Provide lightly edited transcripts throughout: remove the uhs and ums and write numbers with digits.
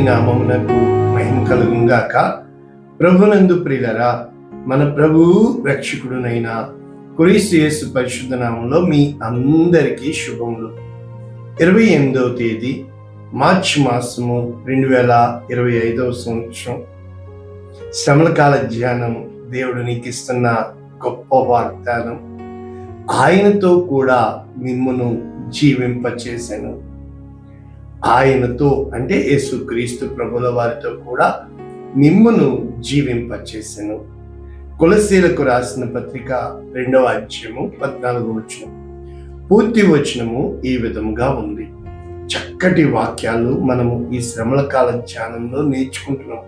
దేవుని నామమునకు మహిమ కలుగుగాక. ప్రభునందు ప్రియులరా, మన ప్రభువు రక్షకుడునైన క్రీస్తు యేసు పరిశుద్ధ నామంలో మీ అందరికీ శుభములు. 28వ తేదీ మార్చి మాసము 2025వ సంవత్సరం శ్రమల కాల ధ్యానం. దేవుడు నీకు ఇస్తున్న గొప్ప వాగ్దానం, ఆయనతో కూడా మిమ్మును జీవింపచేసెను. ఆయనతో అంటే యేసుక్రీస్తు ప్రభుల వారితో కూడా మిమ్మును జీవింపచేసెను. కొలస్సీలకు రాసిన పత్రిక 2వ అధ్యాయము 14వ వచనం. పూర్తి వచనము ఈ విధంగా ఉంది. చక్కటి వాక్యాలు మనము ఈ శ్రమల కాల ధ్యానంలో నేర్చుకుంటున్నాం.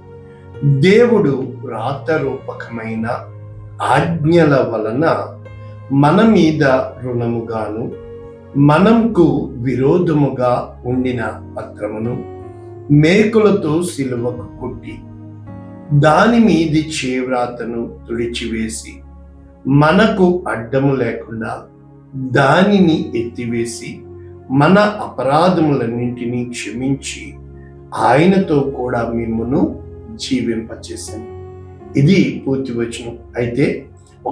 దేవుడు రాత రూపకమైన ఆజ్ఞల వలన మన మీద రుణముగాను మనకు విరోధముగా ఉండిన పత్రమును మేకులతో సిలువకు కొట్టి దాని మీది చేవ్రాతను తుడిచివేసి మనకు అడ్డము లేకుండా దానిని ఎత్తివేసి మన అపరాధములన్నింటినీ క్షమించి ఆయనతో కూడా మిమ్మును జీవింపచేశాను. ఇది పూర్తి వచనం. అయితే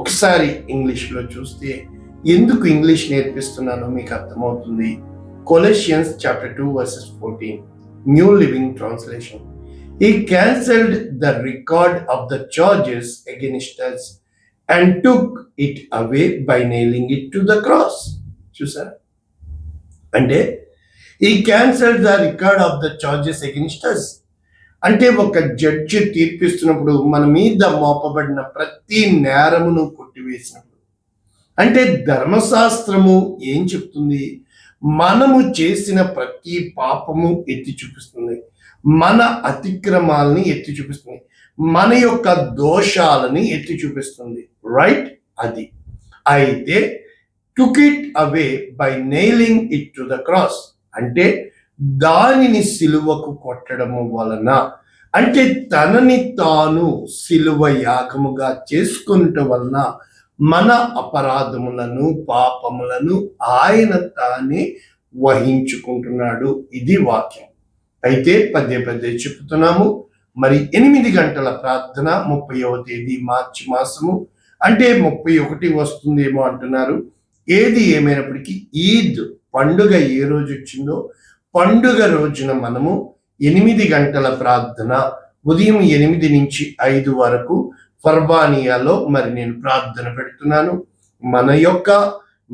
ఒకసారి ఇంగ్లీష్లో చూస్తే ఎందుకు ఇంగ్లీష్ నేర్పిస్తున్నానో మీకు అర్థమవుతుంది. Colossians chapter 2 verses 14, New Living Translation. He cancelled the record of the charges against us and took it away by nailing it to the cross. చూసారా? అంటే he cancelled the record of the charges against us. అంటే ఒక judge తీర్పిస్తున్నప్పుడు మన మీద మోపబడిన ప్రతి నేరమును కొట్టివేసినప్పుడు, అంటే ధర్మశాస్త్రము ఏం చెప్తుంది? మనము చేసిన ప్రతి పాపము ఎత్తి చూపిస్తుంది, మన అతిక్రమాలని ఎత్తి చూపిస్తుంది, మన యొక్క దోషాలని ఎత్తి చూపిస్తుంది. రైట్? అది అయితే took it away by nailing it to the cross, అంటే దానిని సిలువకు కొట్టడము వలన, అంటే తనని తాను సిలువ యాగముగా చేసుకున్నట వలన మన అపరాధములను పాపములను ఆయన తానే వహించుకుంటున్నాడు. ఇది వాక్యం. అయితే పదే పదే చెప్తున్నాము. మరి 8 గంటల ప్రార్థన 30వ తేదీ మార్చి మాసము, అంటే 31 వస్తుందేమో అంటున్నారు. ఏది ఏమైనప్పటికీ ఈద్ పండుగ ఏ రోజు వచ్చిందో పండుగ రోజున మనము 8 గంటల ప్రార్థన, ఉదయం 8 నుంచి 5 వరకు ఫర్బానియాలో మరి నేను ప్రార్థన పెడుతున్నాను. మన యొక్క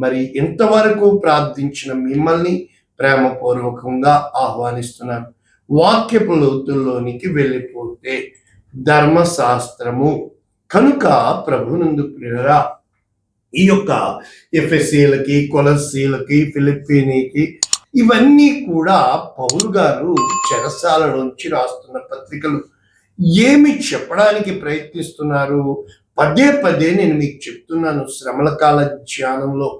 మరి ఇంతవరకు ప్రార్థించిన మిమ్మల్ని ప్రేమపూర్వకంగా ఆహ్వానిస్తున్నాను. వాక్యపు లోతుల్లోనికి వెళ్ళిపోతే ధర్మశాస్త్రము కనుక ప్రభునందు ప్రియులారా, ఈ యొక్క ఎఫెసీలకి, కొలస్సీలకి, ఫిలిప్పీనికి ఇవన్నీ కూడా పౌలు గారు చెరసాల నుంచి రాస్తున్న పత్రికలు. ఏమి చెప్పడానికి ప్రయత్నిస్తున్నారు? పదే పదే నేను మీకు చెప్తున్నాను శ్రమల కాల ధ్యానంలో.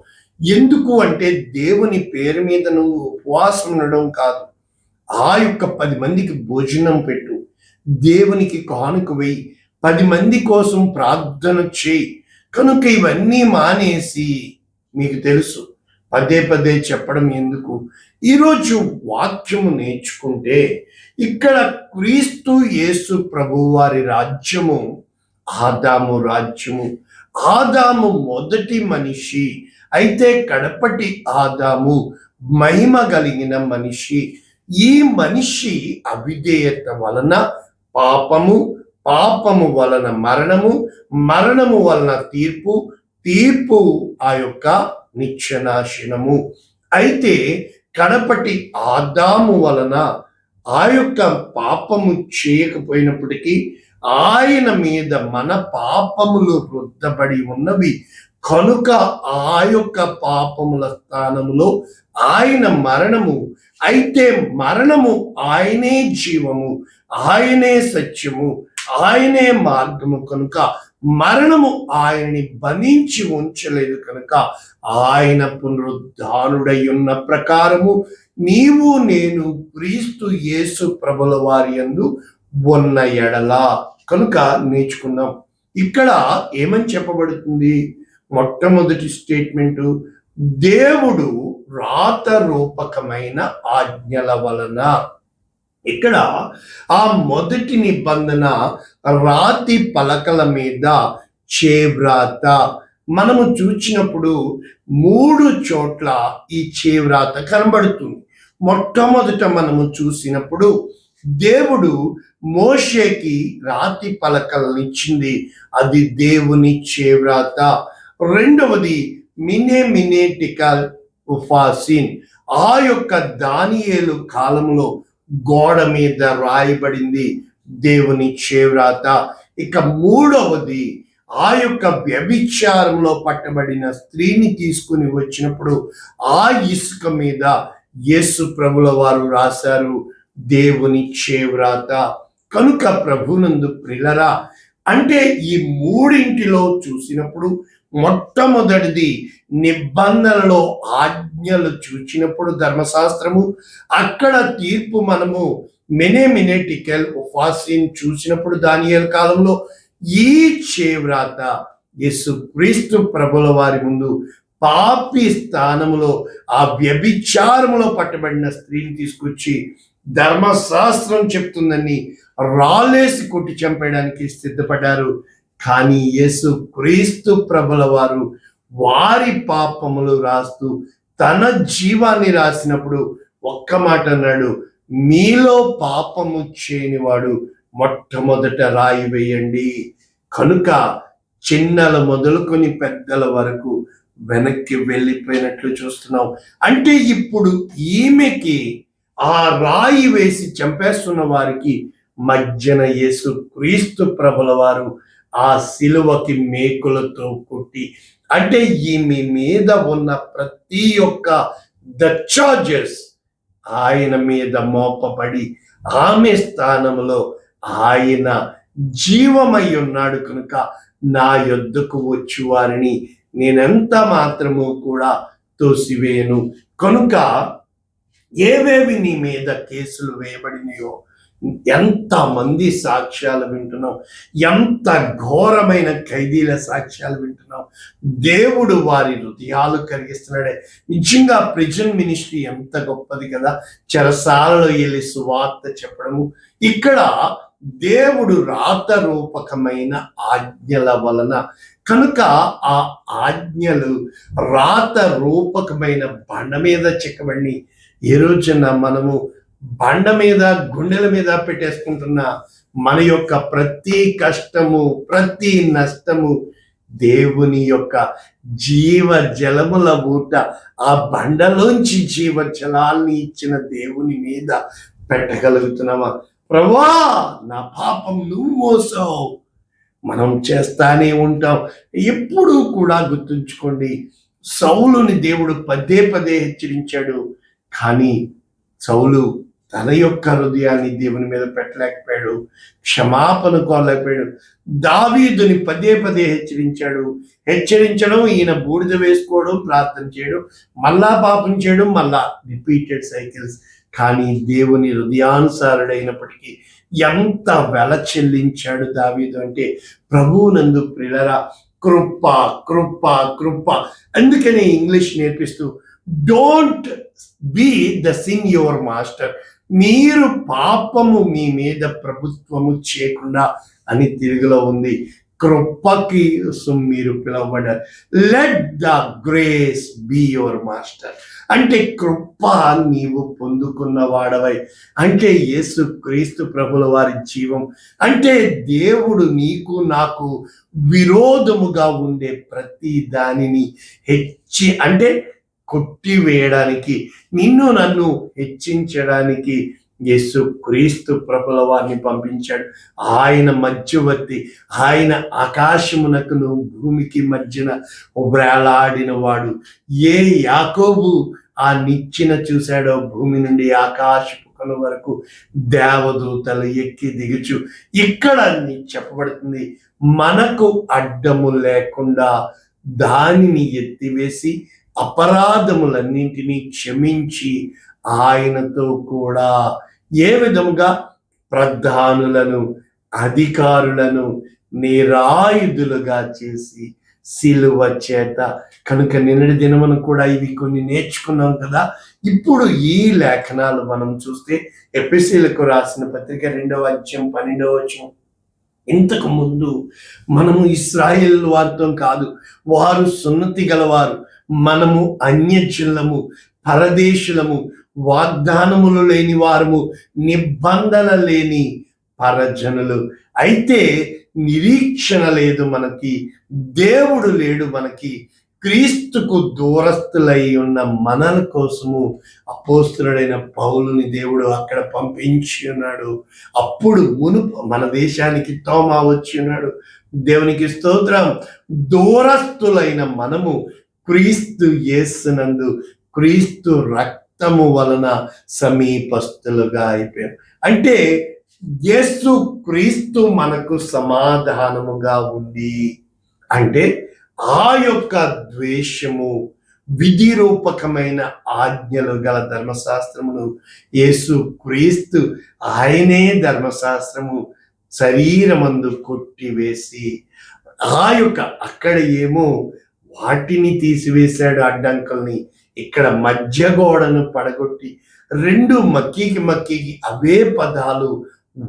ఎందుకు అంటే దేవుని పేరు మీద నువ్వు ఉపవాసం ఉండడం కాదు, ఆ యొక్క 10 మందికి భోజనం పెట్టు, దేవునికి కానుక వేయి, 10 మంది కోసం ప్రార్థన చేయి. కనుక ఇవన్నీ మానేసి, మీకు తెలుసు పదే పదే చెప్పడం ఎందుకు, ఈరోజు వాక్యము నేర్చుకుంటే ఇక్కడ క్రీస్తు యేసు ప్రభు వారి రాజ్యము ఆదాము రాజ్యము. ఆదాము మొదటి మనిషి, అయితే కడపటి ఆదాము మహిమ కలిగిన మనిషి. ఈ మనిషి అవిధేయత వలన పాపము, పాపము వలన మరణము, మరణము వలన తీర్పు, తీర్పు ఆ యొక్క నిత్యనాశనము. అయితే కడపటి ఆదాము వలన ఆ యొక్క పాపము చేయకపోయినప్పటికీ ఆయన మీద మన పాపములు రుద్దబడి ఉన్నవి కనుక ఆ యొక్క పాపముల స్థానములో ఆయన మరణము. అయితే మరణము ఆయనే జీవము, ఆయనే సత్యము, ఆయనే మార్గము కనుక మరణము ఆయన్ని బంధించి ఉంచలేదు. కనుక ఆయన పునరుద్ధానుడై ఉన్న ప్రకారము నీవు నేను క్రీస్తు యేసు ప్రభుల వారి యందు ఉన్న ఎడలా. కనుక నేర్చుకుందాం. ఇక్కడ ఏమని చెప్పబడుతుంది? మొట్టమొదటి స్టేట్మెంటు, దేవుడు రాత రూపకమైన ఆజ్ఞల వలన. ఇక్కడ ఆ మొదటి నిబంధన రాతి పలకల మీద చేవ్రాత. మనము చూసినప్పుడు 3 చోట్ల ఈ చేవ్రాత కనబడుతుంది. మొట్టమొదట మనము చూసినప్పుడు దేవుడు మోషేకి రాతి పలకలను ఇచ్చింది, అది దేవుని చేవ్రాత. రెండవది మినేటికల్ ఉఫాసిన్, ఆ యొక్క దానియేలు కాలంలో గోడ మీద రాయబడింది దేవుని చేవ్రాత. ఇక మూడవది ఆ యొక్క వ్యభిచారంలో పట్టబడిన స్త్రీని తీసుకుని వచ్చినప్పుడు ఆ ఇసుక మీద యేసు ప్రభుల వారు రాశారు దేవుని చేవ్రాత. కనుక ప్రభునందు ప్రియులరా, అంటే ఈ మూడింటిలో చూసినప్పుడు మొట్టమొదటిది నిబంధనలో ఆజ్ఞలు చూచినప్పుడు ధర్మశాస్త్రము, అక్కడ తీర్పు మనము మినేటికల్ ఉఫాసిన్ చూసినప్పుడు దానియేలు కాలంలో ఈ చేవ్రాత యేసు క్రీస్తు ప్రభుల వారి ముందు పాపి స్థానములో ఆ వ్యభిచారములో పట్టబడిన స్త్రీని తీసుకొచ్చి ధర్మశాస్త్రం చెప్తుందని రాళ్ళేసి కొట్టి చంపేయడానికి సిద్ధపడ్డారు. కానీ యేసు క్రీస్తు ప్రభుల వారు వారి పాపములు రాస్తూ తన జీవాన్ని రాసినప్పుడు ఒక్క మాట అన్నాడు, మీలో పాపము చేయనివాడు మొట్టమొదట రాయి వేయండి. కనుక చిన్నల మొదలుకొని పెద్దల వరకు వెనక్కి వెళ్ళిపోయినట్లు చూస్తున్నాం. అంటే ఇప్పుడు ఈమెకి ఆ రాయి వేసి చంపేస్తున్న వారికి మధ్యన యేసు క్రీస్తు ప్రభుల వారు ఆ సిలువకి మేకులతో కొట్టి, అంటే ఈమె మీద ఉన్న ప్రతి ఒక్క ద చార్జెస్ ఆయన మీద మోపబడి ఆమె స్థానంలో ఆయన జీవమై ఉన్నాడు. కనుక నా యొద్దకు వచ్చి వారిని నేనెంత మాత్రము కూడా తోసివేయను. కనుక ఏవేవి నీ మీద కేసులు వేయబడినాయో, ఎంత మంది సాక్ష్యాలు వింటున్నాం, ఎంత ఘోరమైన ఖైదీల సాక్ష్యాలు వింటున్నాం. దేవుడు వారి హృదయాలు కరిగిస్తున్నాడే. నిజంగా ప్రిజన్ మినిస్ట్రీ ఎంత గొప్పది కదా, చెరసాలలో వెళ్ళి సువార్త చెప్పడము. ఇక్కడ దేవుడు రాత రూపకమైన ఆజ్ఞల వలన, కనుక ఆ ఆజ్ఞలు రాత రూపకమైన బండ మీద చెక్కబడి ఏ రోజున మనము బండ మీద గుండెల మీద పెట్టేసుకుంటున్న మన యొక్క ప్రతి కష్టము, ప్రతి నష్టము దేవుని యొక్క జీవ జలముల ఊట, ఆ బండలోంచి జీవ జలాల్ని ఇచ్చిన దేవుని మీద పెట్టగలుగుతున్నామా? ప్రభువా, నా పాపం నువ్వు మోసావు. మనం చేస్తానే ఉంటాం. ఎప్పుడూ కూడా గుర్తుంచుకోండి, సౌలుని దేవుడు పదే పదే హెచ్చరించాడు, కానీ సౌలు తన యొక్క హృదయాన్ని దేవుని మీద పెట్టలేకపోయాడు, క్షమాపణ కోరలేకపోయాడు. దావీదుని పదే పదే హెచ్చరించడం, ఈయన బూడిద వేసుకోవడం, ప్రార్థన చేయడం, మళ్ళా పాపం చేయడం, మళ్ళా రిపీటెడ్ సైకిల్స్. కానీ దేవుని హృదయానుసారుడైనప్పటికీ ఎంత వెల చెల్లించాడు దావీదు అంటే, ప్రభువునందు ప్రియులరా, కృప కృప కృప. అందుకనే ఇంగ్లీష్ నేర్పిస్తూ don't be the sin your master, మీరు పాపము మీ మీద ప్రభుత్వము చేయకుండా అని తెలుగులో ఉంది. కృపకి మీరు పిలువబడ్డారు. Let the grace be your master, అంటే కృప నీవు పొందుకున్న వాడవై, అంటే యేసు క్రీస్తు ప్రభుల వారి జీవం, అంటే దేవుడు నీకు నాకు విరోధముగా ఉండే ప్రతి దానిని అంటే కొట్టివేయడానికి, నిన్ను నన్ను హెచ్చించడానికి యేసు క్రీస్తు ప్రభుల వారిని పంపించాడు. ఆయన మధ్యవర్తి, ఆయన ఆకాశమునకును భూమికి మధ్యన వ్రేలాడిన వాడు. ఏ యాకోబు ఆ నిచ్చెన చూశాడో, భూమి నుండి ఆకాశపు కొన వరకు దేవదూతలు ఎక్కి దిగుచు. ఇక్కడ చెప్పబడుతుంది, మనకు అడ్డము లేకుండా దానిని ఎత్తివేసి అపరాధములన్నింటినీ క్షమించి ఆయనతో కూడా ఏ విధముగా ప్రధానులను, అధికారులను నిరాయుధులుగా చేసి సిలువ చేత. కనుక నిన్నటి దినమును కూడా ఇవి కొన్ని నేర్చుకున్నాం కదా. ఇప్పుడు ఈ లేఖనాలు మనం చూస్తే ఎఫెసీయులకు రాసిన పత్రిక 2వ అధ్యాయం 12వ వచనం, ఇంతకు ముందు మనము ఇశ్రాయేల్ వారితో కాదు, వారు సున్నతి గలవారు, మనము అన్యజనులము, పరదేశులము, వాగ్దానములు లేని వారము, నిబంధన లేని పరజనులు. అయితే నిరీక్షణ లేదు మనకి, దేవుడు లేడు మనకి. క్రీస్తుకు దూరస్తులై ఉన్న మనల కోసము అపోస్తులుడైన పౌలుని దేవుడు అక్కడ పంపించి ఉన్నాడు. అప్పుడు మునుపు మన దేశానికి తోమా వచ్చి ఉన్నాడు. దేవునికి స్తోత్రం. దూరస్తులైన మనము క్రీస్తు యేసునందు, క్రీస్తు రక్తము వలన సమీపస్తులుగా అయిపోయాం. అంటే యేసు క్రీస్తు మనకు సమాధానముగా ఉంది. అంటే ఆ యొక్క ద్వేషము, విధి రూపకమైన ఆజ్ఞలు గల ధర్మశాస్త్రమును యేసు క్రీస్తు, ఆయనే ధర్మశాస్త్రము శరీరమందు కొట్టివేసి, ఆ యొక్క అక్కడ ఏమో వాటిని తీసివేశాడు అడ్డంకుల్ని, ఇక్కడ మధ్య గోడను పడగొట్టి రెండు మక్కీకి అవే పదాలు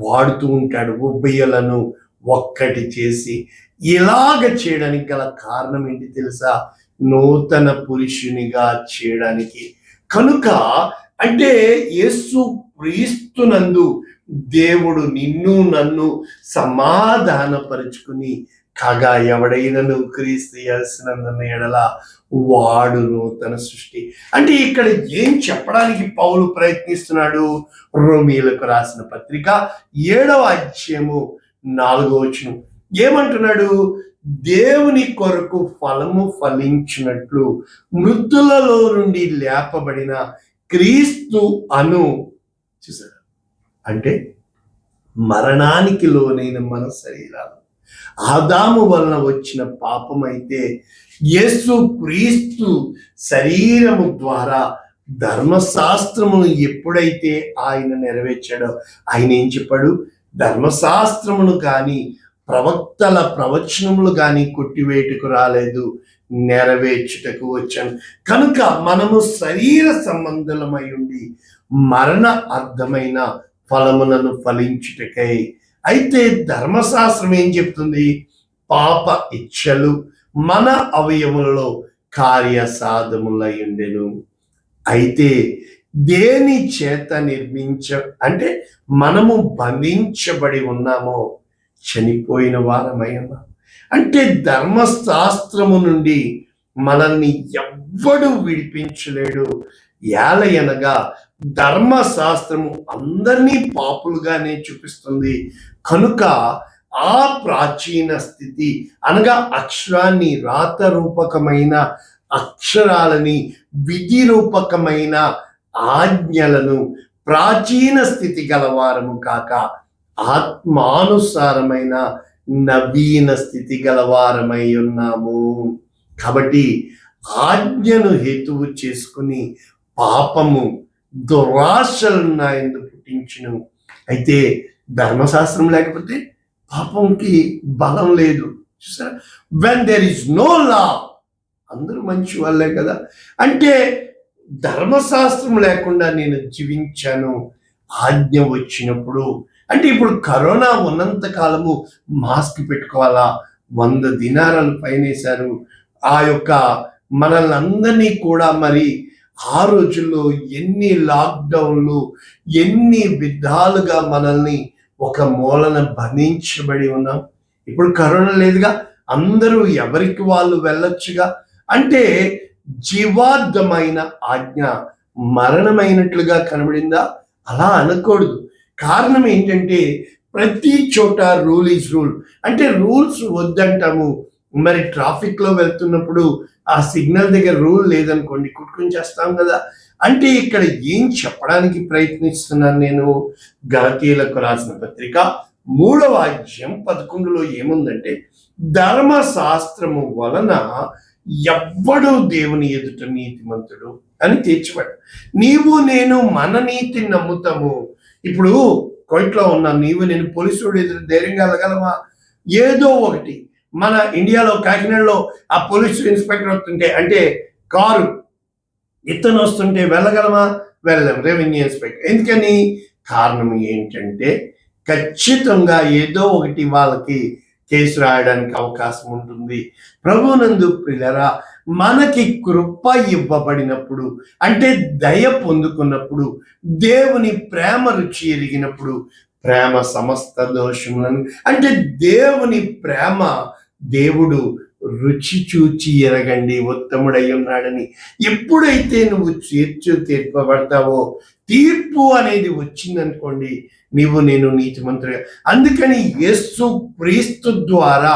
వాడుతూ ఉంటాడు. ఉభయలను ఒక్కటి చేసి, ఇలాగ చేయడానికి గల కారణం ఏంటి తెలుసా? నూతన పురుషునిగా చేయడానికి. కనుక అంటే యేసు క్రీస్తునందు దేవుడు నిన్ను నన్ను సమాధానపరుచుకుని, కాగా ఎవడైనను క్రీస్తు యేసునందున్న ఎడల వాడు నూతన సృష్టి. అంటే ఇక్కడ ఏం చెప్పడానికి పౌలు ప్రయత్నిస్తున్నాడు? రోమీయులకు రాసిన పత్రిక 7వ అధ్యాయము 4వ వచనం ఏమంటున్నాడు? దేవుని కొరకు ఫలము ఫలించినట్లు మృతులలో నుండి లేపబడిన క్రీస్తు అను, చూసారా, అంటే మరణానికి లోనైన మన శరీరాలు ఆదాము వలన వచ్చిన పాపం అయితే, యేసు క్రీస్తు శరీరము ద్వారా ధర్మశాస్త్రమును ఎప్పుడైతే ఆయన నెరవేర్చాడో, ఆయన ఏం చెప్పాడు? ధర్మశాస్త్రమును కానీ ప్రవక్తల ప్రవచనములు కానీ కొట్టివేటుకు రాలేదు, నెరవేర్చుటకు వచ్చాను. కనుక మనము శరీర సంబంధులమై ఉండి మరణ అర్థమైన ఫలములను ఫలించుటకై. అయితే ధర్మశాస్త్రం ఏం చెప్తుంది? పాప ఇచ్చలు మన అవయములలో కార్యసాధములై ఉండెను. అయితే దేని చేత అంటే మనము బంధించబడి ఉన్నామో చనిపోయిన వారమై ఉన్నాం. అంటే ధర్మశాస్త్రము నుండి మనల్ని ఎవ్వడు విడిపించలేడు. ఏలయనగా ధర్మశాస్త్రము అందరినీ పాపులుగానే చూపిస్తుంది. కనుక ఆ ప్రాచీన స్థితి అనగా అక్షరాన్ని, రాత రూపకమైన అక్షరాలని, విధి రూపకమైన ఆజ్ఞలను ప్రాచీన స్థితి గలవారము కాక ఆత్మానుసారమైన నవీన స్థితి గలవారమై ఉన్నాము. కాబట్టి ఆజ్ఞను హేతువు చేసుకుని పాపము, దురాశలను నా యందు పుట్టించును. అయితే ధర్మశాస్త్రం లేకపోతే పాపంకి బలం లేదు. చూసారా? When there is no law, అందరూ మంచి వాళ్ళే కదా. అంటే ధర్మశాస్త్రం లేకుండా నేను జీవించాను, ఆజ్ఞ వచ్చినప్పుడు. అంటే ఇప్పుడు కరోనా ఉన్నంత కాలము మాస్క్ పెట్టుకోవాలా, 100 దినారాలు పైనేశారు. ఆ యొక్క మనల్ని అందరినీ కూడా మరి ఆ రోజుల్లో ఎన్ని లాక్డౌన్లు, ఎన్ని విధాలుగా మనల్ని ఒక మూలన బంధించబడి ఉన్నాం. ఇప్పుడు కరోనా లేదుగా, అందరూ ఎవరికి వాళ్ళు వెళ్ళొచ్చుగా. అంటే జీవార్థమైన ఆజ్ఞ మరణమైనట్లుగా కనబడిందా? అలా అనకూడదు. కారణం ఏంటంటే ప్రతి చోట రూల్ ఈజ్ రూల్. అంటే రూల్స్ వద్దంటాము. మరి ట్రాఫిక్లో వెళ్తున్నప్పుడు ఆ సిగ్నల్ దగ్గర రూల్ లేదనుకోండి, కుట్టుకుని చేస్తాం కదా. అంటే ఇక్కడ ఏం చెప్పడానికి ప్రయత్నిస్తున్నాను నేను? గలతీయులకు రాసిన పత్రిక 3వ అధ్యాయం 11లో ఏముందంటే, ధర్మశాస్త్రము వలన ఎవ్వడు దేవుని ఎదుట నీతిమంతుడు అని తీర్చబడ్డ. నీవు నేను మన నీతిని నమ్ముతాము. ఇప్పుడు కోర్టులో ఉన్న నీవు నేను పోలీసుడు ఎదురు ధైర్యంగా వెళ్ళగలమా? ఏదో ఒకటి మన ఇండియాలో కాకినాడలో ఆ పోలీసు ఇన్స్పెక్టర్ వస్తుంటే, అంటే కారు ఇతను వస్తుంటే వెళ్ళగలమా? వెళ్ళం. Revenue inspector. ఎందుకని? కారణం ఏంటంటే ఖచ్చితంగా ఏదో ఒకటి వాళ్ళకి కేసు రాయడానికి అవకాశం ఉంటుంది. ప్రభువునందు ప్రియులారా, మనకి కృప ఇవ్వబడినప్పుడు, అంటే దయ పొందుకున్నప్పుడు, దేవుని ప్రేమ రుచి ఎరిగినప్పుడు, ప్రేమ సమస్త దోషములను, అంటే దేవుని ప్రేమ, దేవుడు రుచి చూచి ఎరగండి ఉత్తముడై ఉన్నాడని ఎప్పుడైతే నువ్వు తీర్పబడతావో, తీర్పు అనేది వచ్చిందనుకోండి, నేను నీతిమంతుడిగా. అందుకని యేసు క్రీస్తు ద్వారా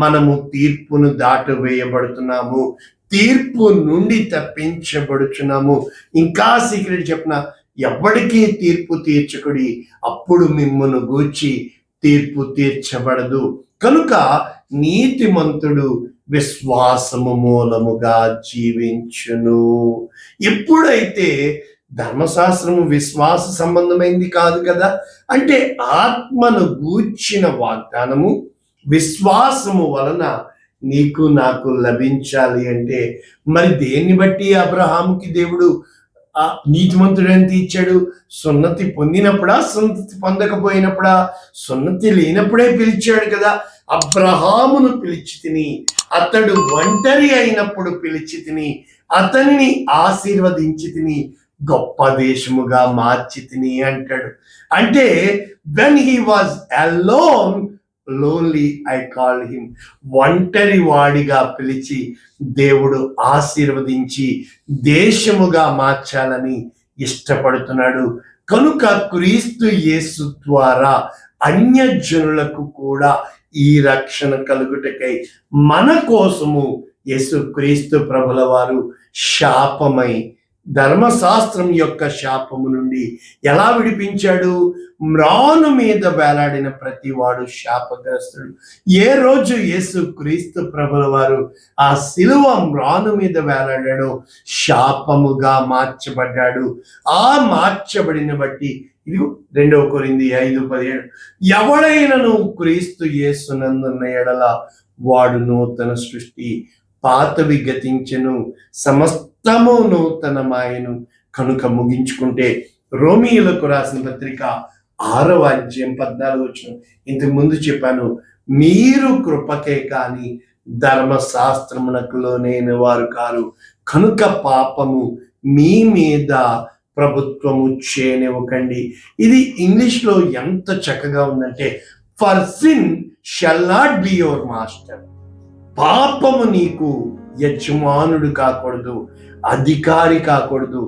మనము తీర్పును దాటవేయబడుతున్నాము, తీర్పు నుండి తప్పించబడుచున్నాము. ఇంకా సీక్రెట్ చెప్పిన, ఎవరికి తీర్పు తీర్చకుడి, అప్పుడు మిమ్మును గూర్చి తీర్పు తీర్చబడదు. కనుక నీతిమంతుడు విశ్వాసము మూలముగా జీవించును. ఎప్పుడైతే ధర్మశాస్త్రము విశ్వాస సంబంధమైంది కాదు కదా, అంటే ఆత్మను గూర్చిన వాగ్దానము విశ్వాసము వలన నీకు నాకు లభించాలి. అంటే మరి దేన్ని బట్టి అబ్రహాముకి దేవుడు నీతిమంతుడు అని తీర్చాడు? సున్నతి పొందినప్పుడా, సున్నతి పొందకపోయినప్పుడా? సున్నతి లేనప్పుడే పిలిచాడు కదా. అబ్రహామును పిలిచి తిని, అతడు ఒంటరి అయినప్పుడు పిలిచి తిని, అతనిని ఆశీర్వదించి తిని, గొప్ప దేశముగా మార్చి తిని అంటాడు. అంటే when he was alone lonely I call him, ఒంటరి వాడిగా పిలిచి దేవుడు ఆశీర్వదించి దేశముగా మార్చాలని ఇష్టపడుతున్నాడు. కనుక క్రీస్తు యేసు ద్వారా అన్యజనులకు కూడా ఈ రక్షణ కలుగుటకై మన కోసము యేసు క్రీస్తు ప్రభుల వారు శాపమై, ధర్మశాస్త్రం యొక్క శాపము నుండి ఎలా విడిపించాడు? మ్రాను మీద వేలాడిన ప్రతి వాడు శాపగ్రస్తుడు. ఏ రోజు యేసు క్రీస్తు ప్రభుల వారు ఆ శిలువ మ్రాను మీద వేలాడాడో శాపముగా మార్చబడ్డాడు. ఆ మార్చబడిన బట్టి ఇది 2 కొరింథీ 5:17, ఎవడైనను క్రీస్తు యేసునందున్న ఎడల వాడు నూతన సృష్టి, పాతవి గతించెను, సమస్తము నూతనమాయెను. కనుక ముగించుకుంటే రోమీయులకు రాసిన పత్రిక 6వ అధ్యాయం 14వ వచనం, ఇంతకు ముందు చెప్పాను, మీరు కృపకే కాని ధర్మశాస్త్రమునకు లోనైన వారు కారు, కనుక పాపము మీ మీద ప్రభుత్వము చేయనివ్వకండి. ఇది ఇంగ్లీష్లో ఎంత చక్కగా ఉందంటే, for sin shall not be your master. పాపము నీకు యజమానుడు కాకూడదు, అధికారి కాకూడదు,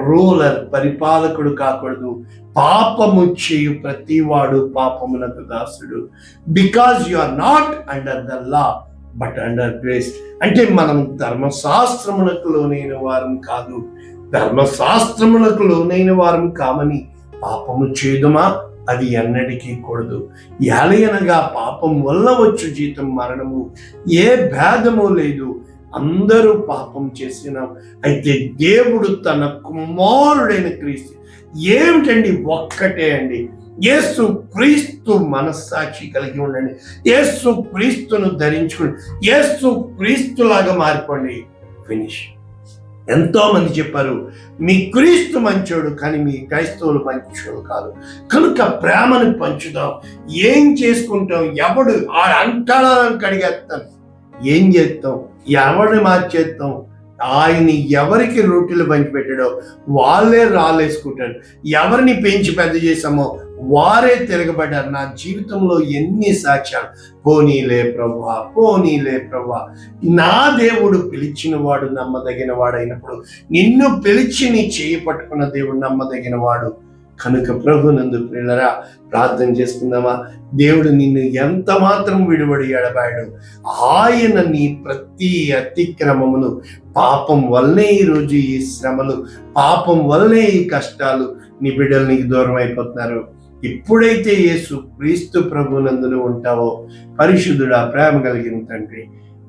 రూలర్ పరిపాలకుడు కాకూడదు. పాపము చేయు ప్రతివాడు పాపమునకు దాసుడు. Because you are not under the law but under grace. అంటే మనం ధర్మశాస్త్రమునకు లోనైన వారం కాదు, ధర్మశాస్త్రమునకు లోనైన వారం కామని పాపము చేదుమా? అది ఎన్నటికీ కూడదు. ఏలయనగా పాపం వల్ల వచ్చు జీతం మరణము, ఏ భేదము లేదు, అందరూ పాపం చేసినాం. అయితే దేవుడు తన కుమారుడైన క్రీస్తు, ఏమిటండి? ఒక్కటే అండి, యేసు క్రీస్తు మనస్సాక్షి కలిగి ఉండండి, యేసు క్రీస్తును ధరించుకోండి, యేసు క్రీస్తులాగా మారిపోండి. ఫినిష్. ఎంతో మంది చెప్పారు, మీ క్రీస్తు మంచోడు, కానీ మీ క్రైస్తవులు మంచోడు కాదు. కనుక ప్రేమను పంచుదాం. ఏం చేసుకుంటాం? ఎవడు అంటాడానికి అడిగేస్తాను, ఏం చేస్తాం? ఎవరిని మార్చేస్తాం? ఆయన్ని ఎవరికి రొట్టెలు పంచిపెట్టాడో వాళ్ళే రాళ్ళేసుకుంటారు, ఎవరిని పెంచి పెద్ద చేశామో వారే తిరగబడ్డారు. నా జీవితంలో ఎన్ని సాక్ష్యాలు, పోనీలే ప్రభువా, పోనీలే ప్రభువా. నా దేవుడు పిలిచిన వాడు నమ్మదగిన వాడైనప్పుడు, నిన్ను పిలిచి నీ చేయి పట్టుకున్న దేవుడు నమ్మదగిన వాడు. కనుక ప్రభునందు ప్రియులారా, ప్రార్థన చేసుకుందామా? దేవుడు నిన్ను ఎంత మాత్రం విడివడి ఎడబాయడు. ఆయన నీ ప్రతి అతిక్రమమును, పాపం వల్లనే ఈరోజు ఈ శ్రమలు, పాపం వల్లనే ఈ కష్టాలు, నీ బిడ్డలు నీకు దూరం అయిపోతున్నారు. ఎప్పుడైతే యేసు క్రీస్తు ప్రభునందును ఉంటావో, పరిశుద్ధుడా, ప్రేమ కలిగిన తండ్రి,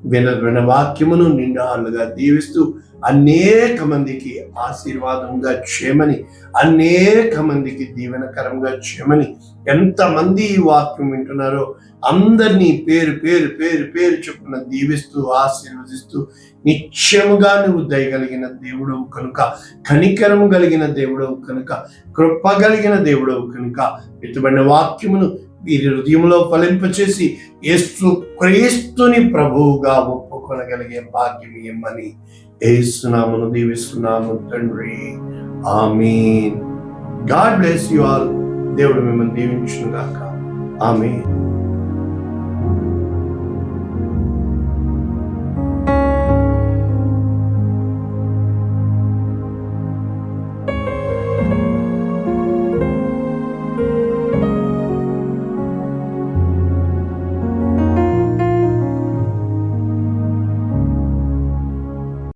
విన వాక్యమును నిండాలుగా దీవిస్తూ అనేక మందికి ఆశీర్వాదంగా చేయమని, అనేక మందికి దీవెనకరంగా చేయమని, ఎంతమంది ఈ వాక్యం వింటున్నారో అందరినీ పేరు పేరు పేరు పేరు చొప్పున దీవిస్తూ ఆశీర్వదిస్తూ, నిత్యముగా నువ్వు దయగలిగిన దేవుడవు కనుక, కనికరము కలిగిన దేవుడవు కనుక, కృప కలిగిన దేవుడవు కనుక, ఎత్తుబడిన వాక్యమును వీరి హృదయంలో ఫలింపచేసి యేసు క్రీస్తుని ప్రభువుగా ఒప్పుకొనగలిగే భాగ్యం ఇమ్మని యేసునామమున దీవిస్తున్నాము తండ్రి. ఆమేన్. God bless you all. దేవుడు మిమ్మల్ని దీవించును గాక. ఆమేన్.